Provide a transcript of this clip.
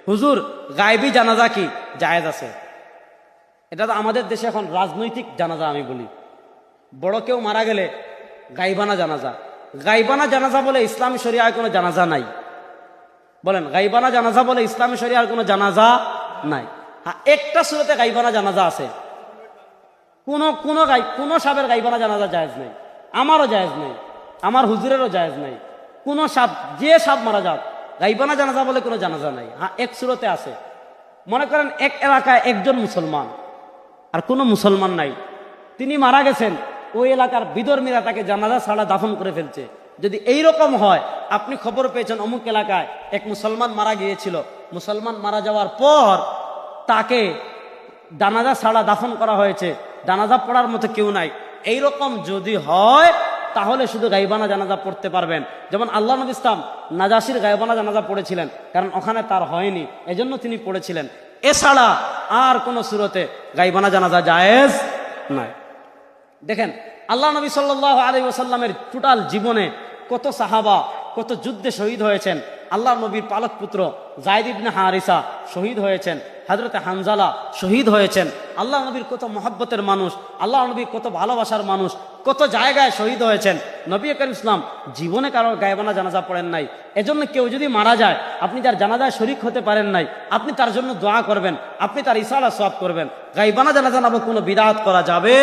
হুজুর গায়েবী জানাজা কি জায়েজ আছে? এটা তো আমাদের দেশে এখন রাজনৈতিক জানাজা আমি বলি। বড় কেউ মারা গেলে গাইবানা জানাজা, গাইবানা জানাজা বলে ইসলামী শরিয়ায় কোনো জানাজা নাই। বলেন গাইবানা জানাজা বলে ইসলামী শরিয়ার কোনো জানাজা নাই। হ্যাঁ, একটা সূরতে গাইবানা জানাজা আছে। কোনো সাপের গাইবানা জানাজা জায়েজ নেই, আমারও জায়েজ নেই, আমার হুজুরেরও জায়েজ নেই। কোনো সাপ, যে সাপ মারা যাক, গাইবানা জানাজা বলে কোনো জানাজা নাই। হ্যাঁ, এক সূরতে আছে। মনে করেন এক এলাকায় একজন মুসলমান আর কোনো মুসলমান নাই, তিনি মারা গেছেন, ওই এলাকার বিধর্মীরা তাকে জানাজা ছাড়া দাফন করে ফেলছে। যদি এই রকম হয়, আপনি খবর পেয়েছেন অমুক এলাকায় এক মুসলমান মারা গিয়েছিল, মুসলমান মারা যাওয়ার পর তাকে জানাজা ছাড়া দাফন করা হয়েছে, জানাজা পড়ার মতো কেউ নাই, এই রকম যদি হয় তাহলে শুধু গাইবানা জানাজা পড়তে পারবেন। যেমন আল্লাহ নবী ইসলাম নাজাসির গাইবানা জানাজা পড়েছিলেন, কারণ ওখানে তার হয়নি, এজন্য তিনি পড়েছিলেন। এছাড়া আর কোন সূরতে গাইবানা জানাজা জায়েজ নাই। দেখেন আল্লাহ নবী সাল্লাল্লাহু আলাইহি ওয়াসাল্লামের টোটাল জীবনে কত সাহাবা কত যুদ্ধে শহীদ হয়েছেন। আল্লাহ নবীর পালক পুত্র যায়েদ ইবনে হারিসা শহীদ হয়েছেন, হযরতে হানজালা শহীদ হয়েছেন। আল্লাহ নবীর কত মহব্বতের মানুষ, আল্লাহ নবীর কত ভালোবাসার মানুষ কত জায়গায় শহীদ হয়েছেন। নবী করিম ইসলাম জীবনে কারোর গায়বানা জানাজা পড়েন নাই। এজন্য কেউ যদি মারা যায়, আপনি যার জানাজায় শরীক হতে পারেন নাই, আপনি তার জন্য দোয়া করবেন, আপনি তার ইসারা সওয়াব করবেন। গায়বানা জানাজা নামক কোনো বিদআত করা যাবে